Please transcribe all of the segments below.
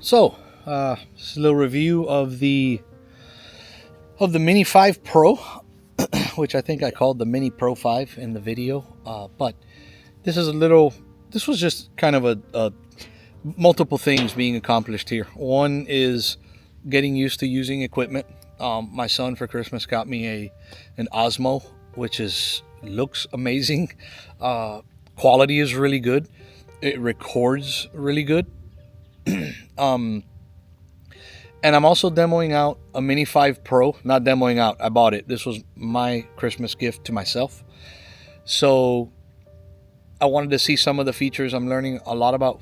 This is a little review of the Mini 5 Pro, which I think I called the Mini Pro 5 in the video. But this was just kind of a multiple things being accomplished here. One is getting used to using equipment. My son for Christmas got me an OSMO, which looks amazing. Quality is really good. It records really good. And I'm also demoing out a Mini 5 Pro. Not demoing out, I bought it. This was my Christmas gift to myself. So I wanted to see some of the features. I'm learning a lot about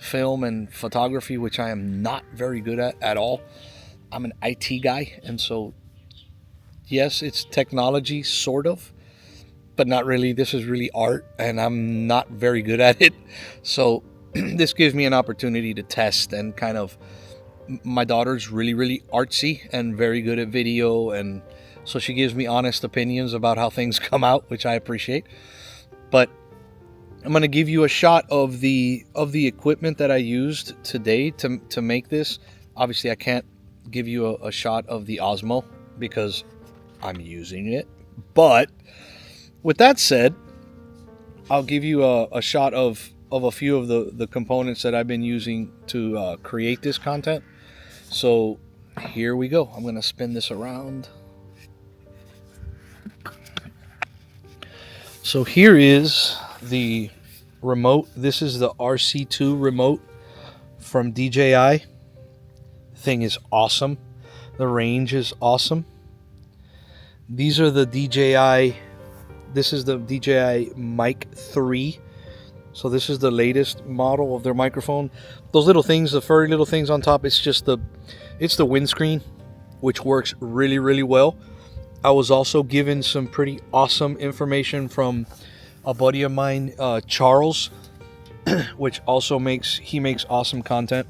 film and photography, which I am not very good at all. I'm an IT guy, and so yes, it's technology, sort of, but not really. This is really art, and I'm not very good at it. So this gives me an opportunity to test and kind of... My daughter's really artsy and very good at video, and so she gives me honest opinions about how things come out, which I appreciate. But I'm going to give you a shot of the equipment that I used today to make this. Obviously, I can't give you a shot of the OSMO because I'm using it. But with that said, I'll give you a shot of a few of the components that I've been using to create this content. So here we go. I'm going to spin this around. So here is the remote. This is the RC2 remote from DJI. Thing is awesome. The range is awesome. These are the DJI. This is the DJI MIC 3. So this is the latest model of their microphone. Those little things, the furry little things on top, it's the windscreen, which works really well. I was also given some pretty awesome information from a buddy of mine, Charles, which also makes awesome content.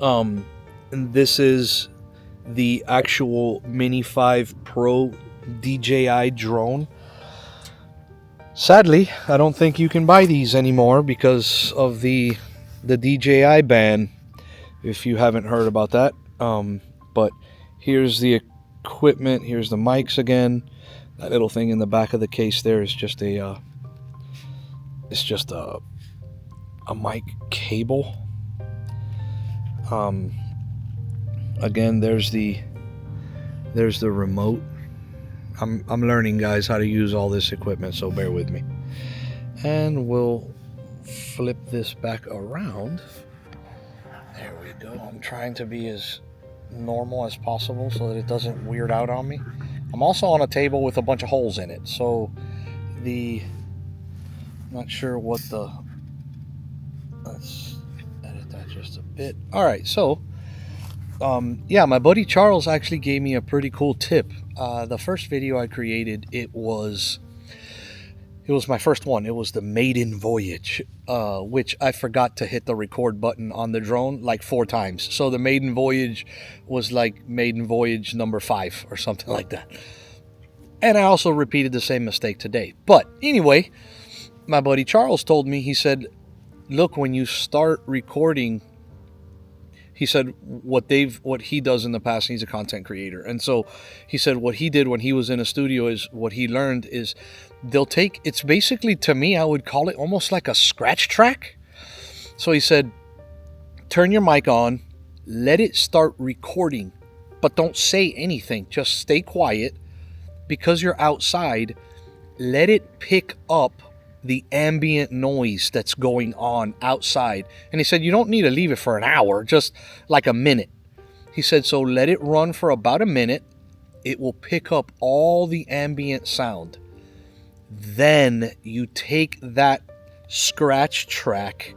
And this is the actual Mini 5 Pro DJI drone. Sadly, I don't think you can buy these anymore because of the DJI ban, if you haven't heard about that. But here's the equipment. Here's the mics again. That little thing in the back of the case there is just a mic cable. Again, there's the remote. I'm learning, guys, how to use all this equipment, so bear with me. And we'll flip this back around. There we go. I'm trying to be as normal as possible so that it doesn't weird out on me. I'm also on a table with a bunch of holes in it, so I'm not sure what let's edit that just a bit. All right, so yeah, my buddy Charles actually gave me a pretty cool tip. The first video I created, it was my first one. It was the maiden voyage, which I forgot to hit the record button on the drone like 4 times. So the maiden voyage was like maiden voyage number 5 or something like that. And I also repeated the same mistake today. But anyway, my buddy Charles told me, he said, look, when you start recording, he said what he does in the past, he's a content creator. And so he said what he did when he was in a studio is what he learned is it's basically, to me, I would call it almost like a scratch track. So he said, turn your mic on, let it start recording, but don't say anything. Just stay quiet because you're outside. Let it pick up the ambient noise that's going on outside. And he said, you don't need to leave it for an hour, just like a minute. He said, so let it run for about a minute. It will pick up all the ambient sound. Then you take that scratch track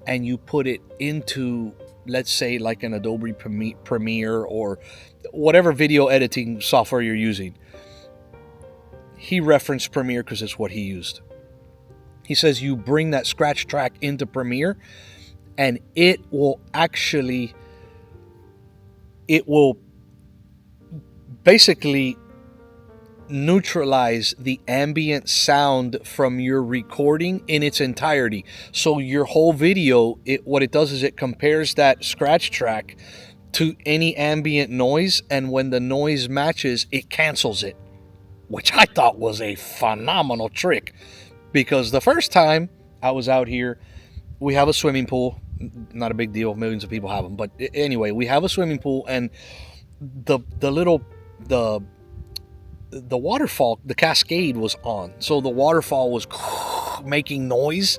and you put it into, let's say, like an Adobe Premiere or whatever video editing software you're using. He referenced Premiere because it's what he used. He says you bring that scratch track into Premiere and it will basically neutralize the ambient sound from your recording in its entirety. So your whole video, what it does is it compares that scratch track to any ambient noise, and when the noise matches, it cancels it, which I thought was a phenomenal trick. Because the first time I was out here, we have a swimming pool. Not a big deal, millions of people have them, but anyway, we have a swimming pool, and the waterfall, the cascade was on, so the waterfall was making noise,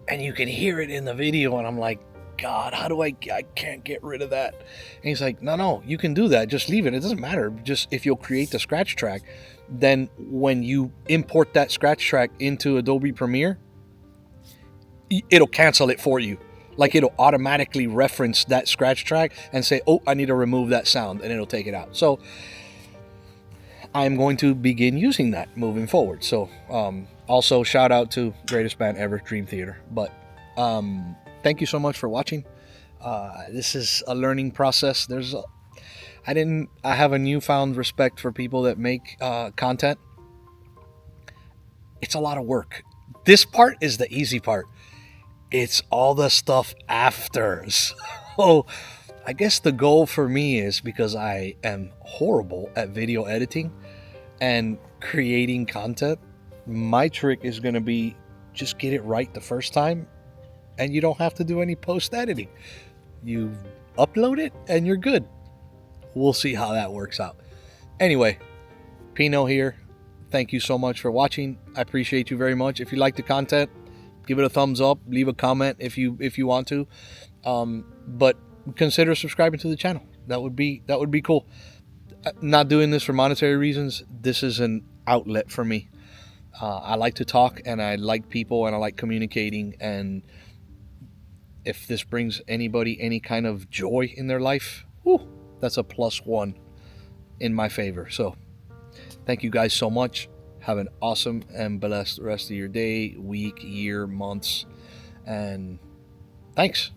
and you can hear it in the video, and I'm like, God, how do I can't get rid of that. And he's like, no, you can do that, just leave it, it doesn't matter, just if you'll create the scratch track, then when you import that scratch track into Adobe Premiere, it'll cancel it for you. Like, it'll automatically reference that scratch track and say, oh, I need to remove that sound, and it'll take it out. So I'm going to begin using that moving forward. So also shout out to greatest band ever, Dream Theater. But thank you so much for watching. This is a learning process. I have a newfound respect for people that make content. It's a lot of work. This part is the easy part. It's all the stuff after. So I guess the goal for me is, because I am horrible at video editing and creating content, my trick is going to be just get it right the first time, and you don't have to do any post editing. You upload it and you're good. We'll see how that works out. Anyway, Pino here. Thank you so much for watching. I appreciate you very much. If you like the content, give it a thumbs up, leave a comment if you want to, but consider subscribing to the channel. That would be cool. Not doing this for monetary reasons. This is an outlet for me. I like to talk, and I like people, and I like communicating, and if this brings anybody any kind of joy in their life, whew, that's a +1 in my favor. So thank you guys so much. Have an awesome and blessed rest of your day, week, year, months, and thanks.